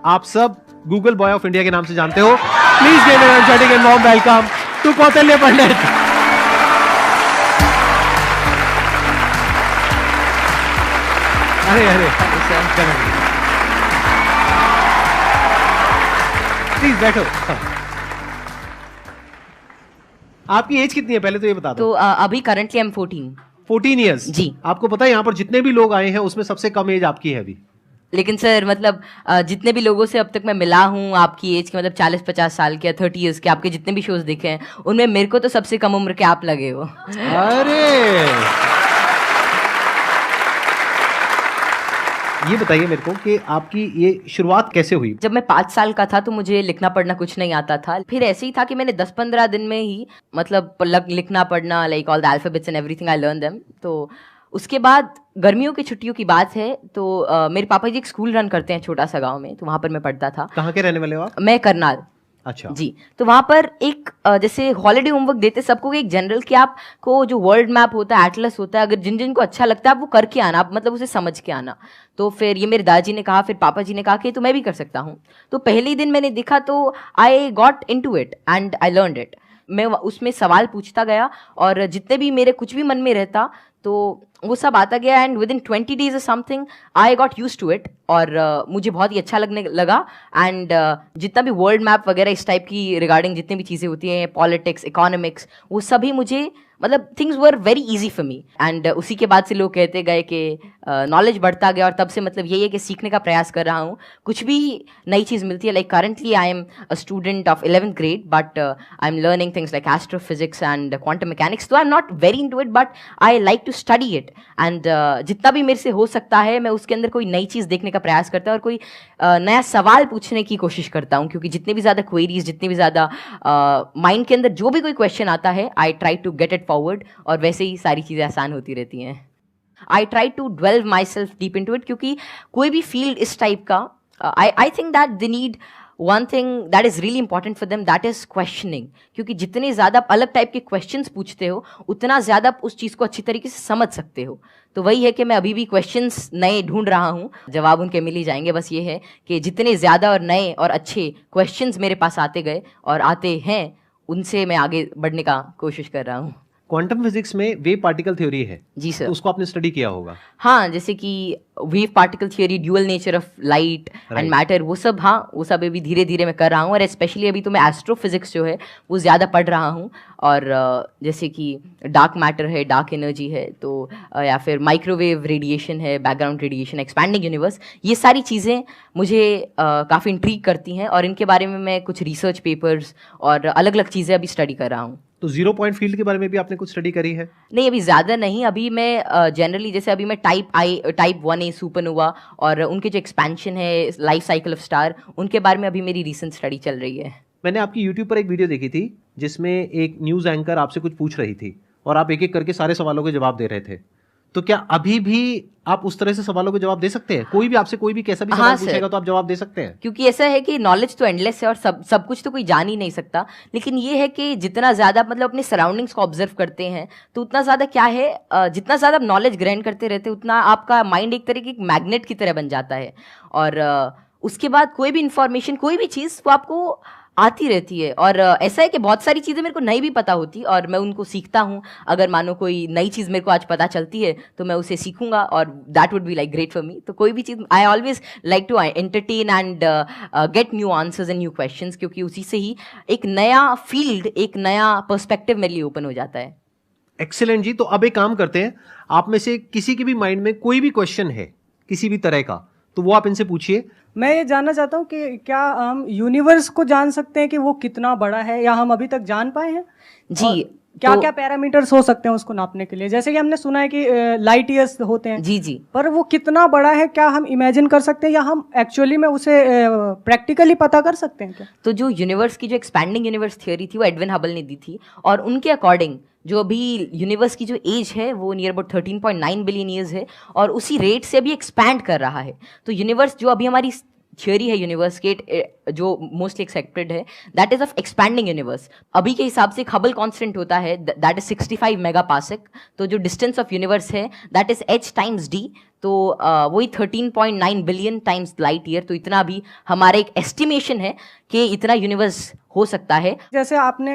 आप सब Google boy of India के नाम से जानते हो। Please give an energetic and warm welcome to Kautilya Pandit. अरे अरे प्लीज बैठो। आपकी एज कितनी है पहले तो ये बता दो। तो अभी करंटली आई एम 14 ईयर्स जी। आपको पता है यहाँ पर जितने भी लोग आए हैं उसमें सबसे कम एज आपकी है अभी। लेकिन सर मतलब जितने भी लोगों से अब तक मैं मिला हूँ आपकी एज के मतलब 40-50 साल के या 30 ईयर्स के आपके जितने भी शोज देखे हैं उनमें मेरे को तो सबसे कम उम्र के आप लगे हो। अरे ये बताइए मेरे को कि आपकी ये शुरुआत कैसे हुई। जब मैं 5 साल का था तो मुझे लिखना पढ़ना कुछ नहीं आता था। फिर ऐसे ही था कि मैंने 10-15 दिन में ही मतलब लिखना पढ़ना like all the alphabets and everything I learn them. तो उसके बाद गर्मियों की छुट्टियों की बात है तो मेरे पापा जी एक स्कूल रन करते हैं छोटा सा गांव में, तो वहां पर मैं पढ़ता था। कहाँ के रहने वाले हो आप? मैं करनाल। अच्छा जी। तो वहां पर एक जैसे हॉलिडे होमवर्क देते सबको एक जनरल कि आपको जो वर्ल्ड मैप होता है एटलस होता है अगर जिन जिन को अच्छा लगता है आप वो करके आना, आप मतलब उसे समझ के आना। तो फिर ये मेरे दादाजी ने कहा, फिर पापा जी ने कहा कि तो मैं भी कर सकता हूँ। तो पहले ही दिन मैंने देखा तो I got into it and I learned it. मैं उसमें सवाल पूछता गया और जितने भी मेरे कुछ भी मन में रहता तो वो सब आता गया एंड विद इन 20 डेज और something I got used to it और मुझे बहुत ही अच्छा लगने लगा। एंड जितना भी वर्ल्ड मैप वगैरह इस टाइप की रिगार्डिंग जितनी भी चीज़ें होती हैं पॉलिटिक्स इकोनॉमिक्स वो सभी मुझे मतलब things were very easy for me. And उसी के बाद से लोग कहते गए कि नॉलेज बढ़ता गया और तब से मतलब यही है कि सीखने का प्रयास कर रहा हूँ। कुछ भी नई चीज़ मिलती है like currently I am a student of 11th grade but I am learning things like astrophysics and quantum mechanics. तो I am not very into it but I like to study it and जितना भी मेरे से हो सकता है मैं उसके अंदर कोई नई चीज़ देखने का प्रयास करता हूँ और कोई नया सवाल पूछने की कोशिश करता हूँ, क्योंकि जितनी भी ज़्यादा क्वेरीज जितनी भी ज़्यादा माइंड के अंदर जो भी कोई क्वेश्चन आता है I try to get it forward और वैसे ही सारी चीज़ें आसान होती रहती हैं। I try to delve myself deep into it, क्योंकि कोई भी फील्ड इस टाइप का I think that they need one thing that is really important for them that is questioning. क्योंकि जितने ज़्यादा आप अलग टाइप के क्वेश्चंस पूछते हो उतना ज़्यादा आप उस चीज़ को अच्छी तरीके से समझ सकते हो। तो वही है कि मैं अभी भी क्वेश्चंस नए ढूंढ रहा हूँ, जवाब उनके मिल ही जाएंगे। बस ये है कि जितने ज़्यादा और नए और अच्छे क्वेश्चंस मेरे पास आते गए और आते हैं उनसे मैं आगे बढ़ने का कोशिश कर रहा हूँ। क्वांटम फिजिक्स में वेव पार्टिकल थ्योरी है जी सर। तो उसको आपने स्टडी किया होगा। हाँ, जैसे कि wave particle theory, dual nature of light and matter, वो सब हाँ वो सब अभी धीरे धीरे मैं कर रहा हूँ। और स्पेशली अभी तो मैं एस्ट्रोफिजिक्स जो है वो ज़्यादा पढ़ रहा हूँ। और जैसे कि डार्क मैटर है, डार्क एनर्जी है, तो या फिर माइक्रोवेव रेडिएशन है, बैकग्राउंड रेडिएशन, एक्सपैंडिंग यूनिवर्स, ये सारी चीज़ें मुझे काफ़ी इंट्रीग करती हैं और इनके बारे में मैं कुछ रिसर्च पेपर्स और अलग अलग चीज़ें अभी स्टडी कर रहा हूँ। तो 0 पॉइंट फील्ड के बारे में भी आपने कुछ स्टडी करी है? नहीं, अभी ज़्यादा नहीं। अभी मैं जनरली जैसे अभी मैं टाइप 1A सुपरनोवा और उनके जो एक्सपेंशन है लाइफ साइकिल ऑफ स्टार, उनके बारे में अभी मेरी रीसेंट स्टडी चल रही है। मैंने आपकी YouTube पर एक वीडियो देखी थी जिसमें एक न्यूज़ एंकर आपसे कुछ पूछ रही थी और आप एक एक करके सारे सवालों के जवाब दे रहे थे। तो क्या अभी भी आप उस तरह से सवालों के जवाब दे सकते हैं? कोई भी आपसे कोई भी कैसा भी सवाल पूछेगा तो आप जवाब दे सकते हैं? क्योंकि ऐसा है कि नॉलेज तो एंडलेस है और सब कुछ तो कोई जान ही नहीं सकता। लेकिन ये है कि जितना ज़्यादा मतलब अपने सराउंडिंग्स को ऑब्जर्व करते हैं तो उतना ज़्यादा क्या है जितना ज़्यादा आप नॉलेज ग्रहण करते रहते उतना आपका माइंड एक तरह की मैग्नेट की तरह बन जाता है। और उसके बाद कोई भी इंफॉर्मेशन कोई भी चीज़ वो आपको आती रहती है। और ऐसा है कि बहुत सारी चीज़ें मेरे को नहीं भी पता होती और मैं उनको सीखता हूँ। अगर मानो कोई नई चीज़ मेरे को आज पता चलती है तो मैं उसे सीखूंगा और that would be like great for me. तो कोई भी चीज़ I always like to entertain and get new answers and new questions, क्योंकि उसी से ही एक नया फील्ड एक नया पर्सपेक्टिव मेरे लिए ओपन हो जाता है। एक्सीलेंट जी। तो अब एक काम करते हैं, आप में से किसी के भी माइंड में कोई भी क्वेश्चन है किसी भी तरह का तो वो आप इनसे पूछिए। मैं ये जानना चाहता हूँ कि क्या हम यूनिवर्स को जान सकते हैं कि वो कितना बड़ा है या हम अभी तक जान पाए हैं? जी। क्या क्या पैरामीटर्स हो सकते हैं उसको नापने के लिए? जैसे कि हमने सुना है कि लाइट ईयर्स होते हैं। जी जी। पर वो कितना बड़ा है क्या हम इमेजिन कर सकते हैं या हम एक्चुअली में उसे प्रैक्टिकली पता कर सकते हैं क्या? तो जो यूनिवर्स की जो एक्सपैंडिंग यूनिवर्स थ्योरी थी वो एडविन हबल ने दी थी और उनके अकॉर्डिंग जो अभी यूनिवर्स की जो एज है वो नियर अबाउट 13.9 बिलियन ईयर्स है और उसी रेट से अभी एक्सपैंड कर रहा है। तो यूनिवर्स जो अभी हमारी थियोरी है यूनिवर्स के जो मोस्टली एक्सेप्टेड है, that is of expanding universe. अभी के हिसाब से हबल कांस्टेंट होता है दैट इज 65 मेगापास्क। तो जो डिस्टेंस ऑफ यूनिवर्स है that is h times d, तो वही 13.9 बिलियन टाइम्स लाइट ईयर। तो इतना भी हमारा एक एस्टिमेशन है कि इतना यूनिवर्स हो सकता है। जैसे आपने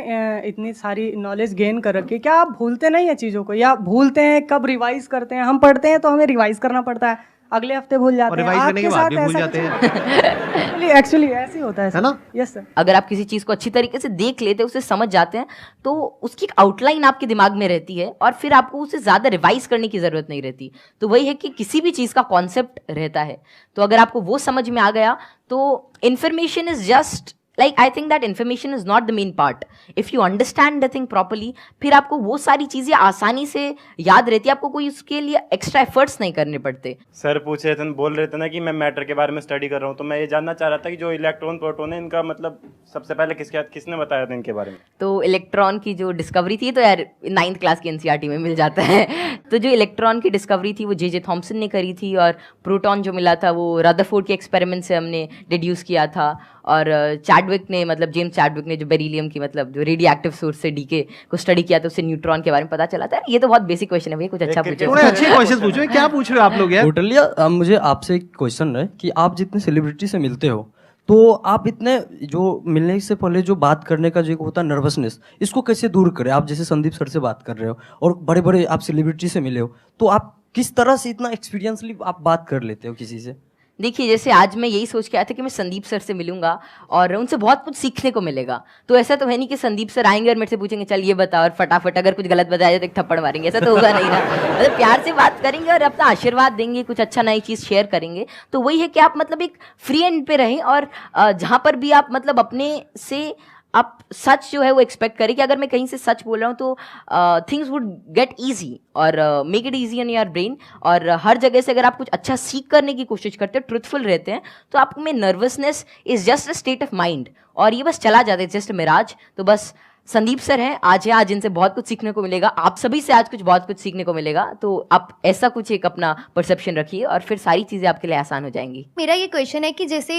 इतनी सारी नॉलेज गेन कर रखी है, क्या आप भूलते नहीं है चीज़ों को, या भूलते हैं? कब रिवाइज करते हैं? हम पढ़ते हैं तो हमें रिवाइज करना पड़ता है, अगले हफ्ते भूल जाते हैं, रिवाइज करने के बाद भी भूल जाते हैं। एक्चुअली ऐसे ही होता है ना? Yes sir. अगर आप किसी चीज को अच्छी तरीके से देख लेते हैं, उसे समझ जाते हैं, तो उसकी एक आउटलाइन आपके दिमाग में रहती है और फिर आपको उसे ज्यादा रिवाइज करने की जरूरत नहीं रहती। तो वही है कि किसी भी चीज का कॉन्सेप्ट रहता है, तो अगर आपको वो समझ में आ गया तो information is just like I think that information is not the main part. If you understand the thing properly, फिर आपको वो सारी चीजें आसानी से याद रहती है, आपको कोई उसके लिए एक्स्ट्रा एफर्ट्स नहीं करने पड़ते। सर पूछ रहे थे, बोल रहे थे ना कि मैं मैटर के बारे में स्टडी कर रहा हूँ, तो मैं ये जानना चाह रहा था कि जो इलेक्ट्रॉन प्रोटॉन है इनका मतलब सबसे पहले किसने बताया था इनके बारे में? तो इलेक्ट्रॉन की जो डिस्कवरी थी, तो यार 9th क्लास की एनसीईआरटी में मिल जाता है। तो जो इलेक्ट्रॉन की डिस्कवरी थी वो जे थॉमसन ने करी थी, और प्रोटॉन जो मिला था वो रदरफोर्ड के एक्सपेरिमेंट से हमने डिड्यूस किया था। और चैडविक ने, मतलब जेम्स चैडविक ने जो बेरिलियम की, मतलब जो रेडियो एक्टिव सोर्स से डीके को स्टडी किया था, उससे न्यूट्रॉन के बारे में पता चला था। ये तो बहुत बेसिक क्वेश्चन है भैया, कुछ अच्छा पूछो। थोड़े अच्छे क्वेश्चन पूछो। क्या पूछ रहे हो आप लोग यार? टोटली। मुझे आपसे एक क्वेश्चन है कि आप जितने सेलिब्रिटी से मिलते हो, तो आप इतने जो मिलने से पहले जो बात करने का जो होता है नर्वसनेस, इसको कैसे दूर करें? आप जैसे संदीप सर से बात कर रहे हो और बड़े बड़े आप सेलिब्रिटी से मिले हो, तो आप किस तरह से इतना एक्सपीरियंसली आप बात कर लेते हो किसी से? देखिए, जैसे आज मैं यही सोच के आया था कि मैं संदीप सर से मिलूंगा और उनसे बहुत कुछ सीखने को मिलेगा। तो ऐसा तो है नहीं कि संदीप सर आएंगे और मेरे से पूछेंगे चल ये बता, और फटाफट अगर कुछ गलत बताया जाए तो एक थप्पड़ मारेंगे। ऐसा तो होगा नहीं ना। मतलब प्यार से बात करेंगे और अपना आशीर्वाद देंगे, कुछ अच्छा नई चीज़ शेयर करेंगे। तो वही है कि आप मतलब एक फ्री एंड पे रहें, और जहाँ पर भी आप मतलब अपने से आप सच जो है वो एक्सपेक्ट करें कि अगर मैं कहीं से सच बोल रहा हूँ तो थिंग्स वुड गेट ईजी, और make it easy in your brain. और हर जगह से अगर आप कुछ अच्छा सीख करने की कोशिश करते हैं, ट्रुथफुल रहते हैं, तो आप में nervousness is just a state of mind, और ये बस चला जाता है, जस्ट मिराज। तो बस संदीप सर हैं, आज इनसे बहुत कुछ सीखने को मिलेगा, आप सभी से आज बहुत कुछ सीखने को मिलेगा। तो आप ऐसा कुछ एक अपना परसेप्शन रखिए और फिर सारी चीज़ें आपके लिए आसान हो जाएंगी। मेरा ये क्वेश्चन है कि जैसे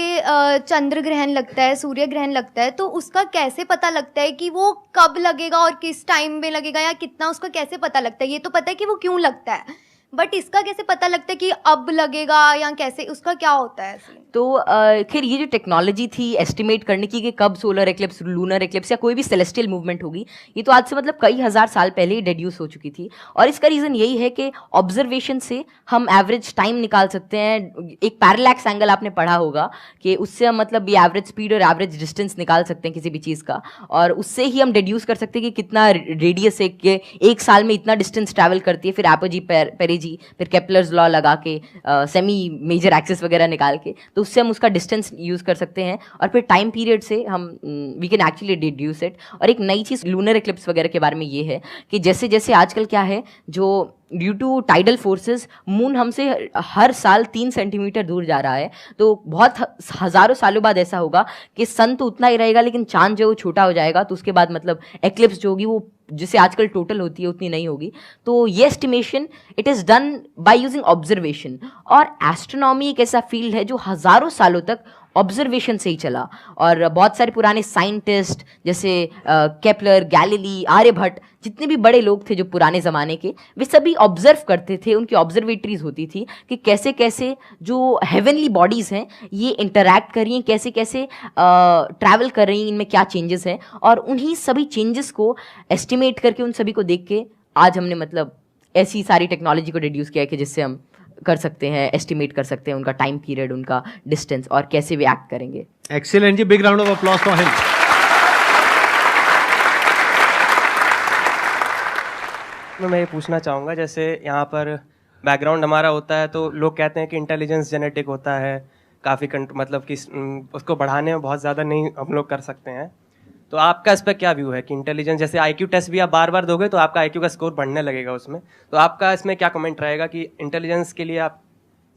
चंद्र ग्रहण लगता है, सूर्य ग्रहण लगता है, तो उसका कैसे पता लगता है कि वो कब लगेगा और किस टाइम में लगेगा, या कितना, उसका कैसे पता लगता है? ये तो पता है कि वो क्यों लगता है, बट इसका कैसे पता लगता है कि अब लगेगा, या कैसे, उसका क्या होता है? तो खैर ये जो टेक्नोलॉजी थी एस्टिमेट करने की कि कब सोलर एक्लिप्स, लूनर एक्लिप्स या कोई भी सेलेस्टियल मूवमेंट होगी, ये तो आज से मतलब कई हजार साल पहले ही डेड्यूस हो चुकी थी। और इसका रीज़न यही है कि ऑब्जर्वेशन से हम एवरेज टाइम निकाल सकते हैं। एक पैरेलैक्स एंगल आपने पढ़ा होगा कि उससे हम मतलब ये एवरेज स्पीड और एवरेज डिस्टेंस निकाल सकते हैं किसी भी चीज़ का, और उससे ही हम डेड्यूस कर सकते हैं कि कितना रेडियस है, कि एक साल में इतना डिस्टेंस ट्रैवल करती है। फिर एपोजी पेरेजी, फिर केपलर्स लॉ लगा के सेमी मेजर एक्सिस वगैरह निकाल के, तो उससे हम उसका डिस्टेंस यूज कर सकते हैं, और फिर टाइम पीरियड से हम we can actually deduce it. और एक नई चीज़ लूनर एक्लिप्स वगैरह के बारे में ये है कि जैसे जैसे आजकल क्या है, जो due to tidal forces moon हमसे हर साल 3 सेंटीमीटर दूर जा रहा है, तो बहुत हजारों सालों बाद ऐसा होगा कि सन तो उतना ही रहेगा लेकिन चांद जो छोटा हो जाएगा, तो उसके बाद मतलब एक्लिप्स जो होगी वो जिसे आजकल टोटल होती है उतनी नहीं होगी। तो ये estimation it is done by using observation. और एस्ट्रोनॉमी एक ऐसा फील्ड है जो हजारों सालों तक ऑब्जर्वेशन से ही चला, और बहुत सारे पुराने साइंटिस्ट जैसे केपलर, गैलीली, आर्यभट्ट, जितने भी बड़े लोग थे जो पुराने ज़माने के, वे सभी ऑब्जर्व करते थे। उनकी ऑब्जर्वेटरीज होती थी कि कैसे कैसे जो हेवनली बॉडीज़ हैं ये इंटरैक्ट कर रही हैं, कैसे कैसे ट्रैवल कर रही हैं, इनमें क्या चेंजेस हैं, और उन्हीं सभी चेंजेस को एस्टिमेट करके, उन सभी को देख के आज हमने मतलब ऐसी सारी टेक्नोलॉजी को रिड्यूस किया है कि जिससे हम कर सकते हैं, एस्टिमेट कर सकते हैं उनका टाइम पीरियड, उनका डिस्टेंस, और कैसे वे एक्ट करेंगे। एक्सीलेंट जी, big round of applause for him. मैं ये पूछना चाहूँगा, जैसे यहाँ पर बैकग्राउंड हमारा होता है तो लोग कहते हैं कि इंटेलिजेंस जेनेटिक होता है, काफ़ी मतलब कि उसको बढ़ाने में बहुत ज़्यादा नहीं हम लोग कर सकते हैं। तो आपका इस पर क्या व्यू है कि इंटेलिजेंस, जैसे आईक्यू टेस्ट भी आप बार बार दोगे तो आपका आईक्यू का स्कोर बढ़ने लगेगा उसमें, तो आपका इसमें क्या कमेंट रहेगा कि इंटेलिजेंस के लिए आप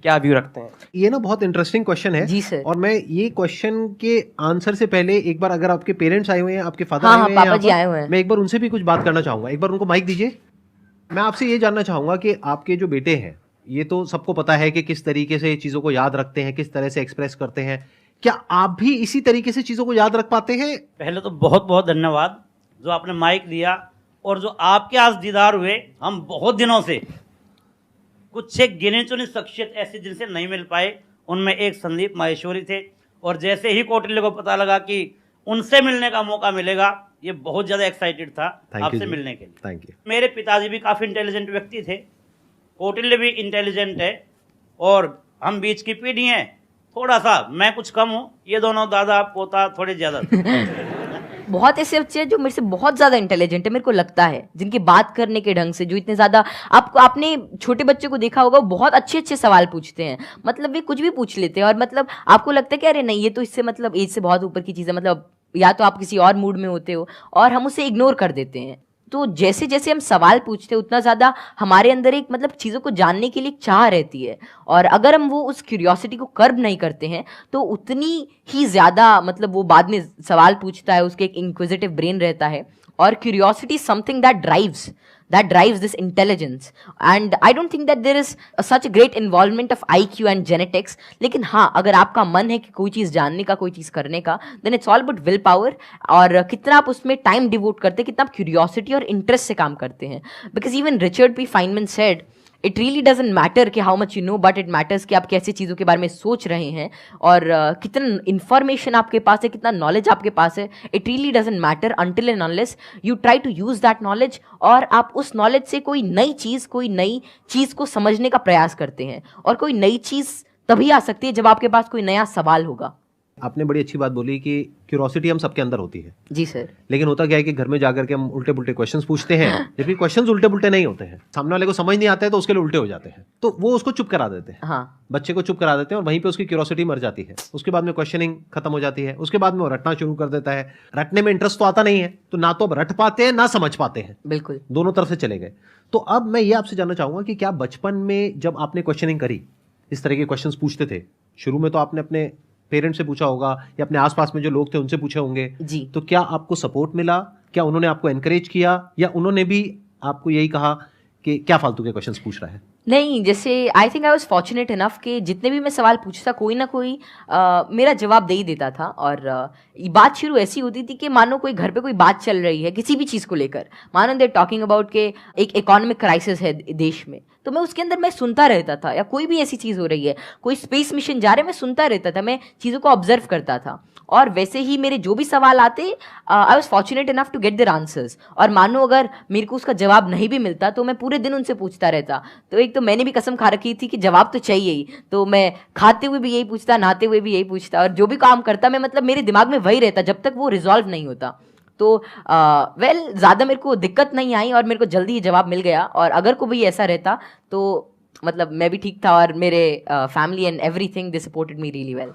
क्या व्यू रखते हैं? ये ना बहुत इंटरेस्टिंग क्वेश्चन है जी सर। और मैं ये क्वेश्चन के आंसर से पहले एक बार, अगर आपके पेरेंट्स आए हुए हैं, आपके फादर हाँ, आए हुए हैं, पापा जी आए हुए हैं, मैं एक बार उनसे भी कुछ बात करना चाहूंगा। एक बार उनको माइक दीजिए। मैं आपसे ये जानना चाहूंगा कि आपके जो बेटे हैं ये तो सबको पता है कि किस तरीके से चीजों को याद रखते हैं, किस तरह से एक्सप्रेस करते हैं। क्या आप भी इसी तरीके से चीजों को याद रख पाते हैं? पहले तो बहुत बहुत धन्यवाद जो आपने माइक दिया, और जो आपके आज दीदार हुए। हम बहुत दिनों से कुछ एक गिने चुने शख्सियत ऐसे जिनसे नहीं मिल पाए, उनमें एक संदीप माहेश्वरी थे, और जैसे ही कौटिल्य को पता लगा कि उनसे मिलने का मौका मिलेगा, ये बहुत ज़्यादा एक्साइटेड था आपसे मिलने के लिए। Thank you. मेरे पिताजी भी काफ़ी इंटेलिजेंट व्यक्ति थे, कौटिल्य भी इंटेलिजेंट है, और हम बीच की पीढ़ी हैं। थोड़ा सा मैं कुछ कम हूँ, ये दोनों दादा पोता थोड़े ज़्यादा बहुत ऐसे बच्चे हैं जो मेरे से बहुत ज्यादा इंटेलिजेंट है, मेरे को लगता है, जिनकी बात करने के ढंग से, जो इतने ज्यादा, आपने छोटे बच्चे को देखा होगा, वो बहुत अच्छे अच्छे सवाल पूछते हैं, मतलब वे कुछ भी पूछ लेते हैं, और मतलब आपको लगता है कि अरे नहीं, ये तो इससे मतलब एज से बहुत ऊपर की चीज़ है, मतलब या तो आप किसी और मूड में होते हो, और हम उसे इग्नोर कर देते हैं। तो जैसे जैसे हम सवाल पूछते हैं, उतना ज़्यादा हमारे अंदर एक मतलब चीज़ों को जानने के लिए एक चाह रहती है, और अगर हम वो उस क्यूरियोसिटी को कर्ब नहीं करते हैं, तो उतनी ही ज़्यादा मतलब वो बाद में सवाल पूछता है, उसके एक इंक्विजिटिव ब्रेन रहता है, और curiosity something that drives this intelligence, and I don't think that there is such a great involvement of IQ and genetics. लेकिन हाँ, अगर आपका मन है कि कोई चीज़ जानने का, कोई चीज़ करने का, then it's all about will power, और कितना आप उसमें टाइम डिवोट करते हैं, कितना आप क्यूरियोसिटी और इंटरेस्ट से काम करते हैं। Because even Richard P Feynman said, it really doesn't matter कि how much you know, but it matters कि आप कैसी चीज़ों के बारे में सोच रहे हैं, और कितना इन्फॉर्मेशन आपके पास है, कितना नॉलेज आपके पास है। It really doesn't matter until and unless you try to use that knowledge, और आप उस नॉलेज से कोई नई चीज़ को समझने का प्रयास करते हैं, और कोई नई चीज़ तभी आ सकती है जब आपके पास कोई नया सवाल होगा। आपने बड़ी अच्छी बात बोली कि क्यूरोसिटी हम सबके अंदर होती है। जी सर। लेकिन होता क्या है कि घर में जाकर के हम उल्टे पुल्टे क्वेश्चंस पूछते हैं, जबकि क्वेश्चंस उल्टे पुल्टे नहीं होते हैं, सामने वाले को समझ नहीं आता है तो उसके लिए उल्टे हो जाते हैं, तो वो उसको चुप करा देते हैं। हाँ, बच्चे को चुप करा देते हैं, और वहीं पे उसकी क्यूरोसिटी मर जाती है। उसके बाद में क्वेश्चनिंग खत्म हो जाती है, उसके बाद में वो रटना शुरू कर देता है। रटने में इंटरेस्ट तो आता नहीं है, तो ना तो अब रट पाते हैं ना समझ पाते हैं, बिल्कुल दोनों तरफ से चले गए। तो अब मैं ये आपसे जानना चाहूंगा कि क्या बचपन में जब आपने क्वेश्चनिंग करी, इस तरह के क्वेश्चंस पूछते थे, शुरू में तो आपने अपने पेरेंट्स से पूछा होगा या अपने आसपास में जो लोग थे उनसे पूछे होंगे जी, तो क्या आपको सपोर्ट मिला? क्या उन्होंने आपको एनकरेज किया, या उन्होंने भी आपको यही कहा कि क्या फालतू के क्वेश्चंस पूछ रहा है? नहीं, जैसे I think I was fortunate enough कि जितने भी मैं सवाल पूछता, कोई ना कोई मेरा जवाब दे ही देता था। और बात शुरू ऐसी होती थी कि मानो कोई घर पे कोई बात चल रही है किसी भी चीज़ को लेकर, मानो दे टॉकिंग अबाउट के एक इकोनॉमिक क्राइसिस है देश में, तो मैं उसके अंदर मैं सुनता रहता था, या कोई भी ऐसी चीज़ हो रही है, कोई स्पेस मिशन जा रहे, मैं सुनता रहता था, मैं चीज़ों को ऑब्जर्व करता था, और वैसे ही मेरे जो भी सवाल आते, I was fortunate enough to get their answers. और मानो अगर मेरे को उसका जवाब नहीं भी मिलता तो मैं पूरे दिन उनसे पूछता रहता। तो एक तो मैंने भी कसम खा रखी थी कि जवाब तो चाहिए ही, तो मैं खाते हुए भी यही पूछता, नहाते हुए भी यही पूछता, और जो भी काम करता मैं मतलब मेरे दिमाग में वही रहता जब तक वो रिजॉल्व नहीं होता। तो ज़्यादा मेरे को दिक्कत नहीं आई, और मेरे को जल्दी ही जवाब मिल गया। और अगर कोई ऐसा रहता तो मतलब मैं भी ठीक था, और मेरे family and everything they supported me really well.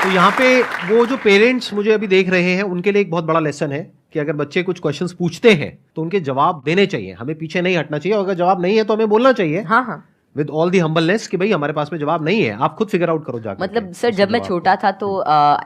तो यहाँ पे वो जो पेरेंट्स मुझे अभी देख रहे हैं, उनके लिए एक बहुत बड़ा लेसन है कि अगर बच्चे कुछ क्वेश्चंस पूछते हैं तो उनके जवाब देने चाहिए, हमें पीछे नहीं हटना चाहिए, और अगर जवाब नहीं है तो हमें बोलना चाहिए, हाँ हाँ, विद ऑल दी हम्बलनेस कि भाई हमारे पास में जवाब नहीं है, आप खुद फिगर आउट करो जाकर। मतलब सर जब मैं छोटा था तो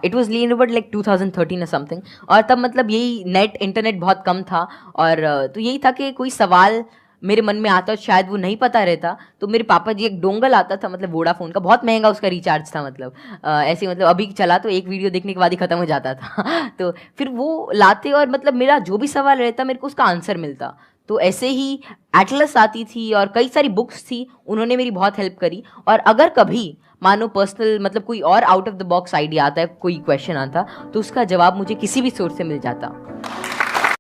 it was lean about like 2013 और समथिंग, और तब मतलब यही इंटरनेट बहुत कम था, और तो यही था कि कोई सवाल मेरे मन में आता, शायद वो नहीं पता रहता, तो मेरे पापा जी एक डोंगल आता था, मतलब वोडाफोन का, बहुत महंगा उसका रिचार्ज था, मतलब ऐसे मतलब अभी चला तो एक वीडियो देखने के बाद ही खत्म हो जाता था तो फिर वो लाते, और मतलब मेरा जो भी सवाल रहता मेरे को उसका आंसर मिलता। तो ऐसे ही एटलस आती थी, और कई सारी बुक्स थी, उन्होंने मेरी बहुत हेल्प करी। और अगर कभी मानो पर्सनल मतलब कोई और out of the box idea आता है, कोई क्वेश्चन आता, तो उसका जवाब मुझे किसी भी सोर्स से मिल जाता।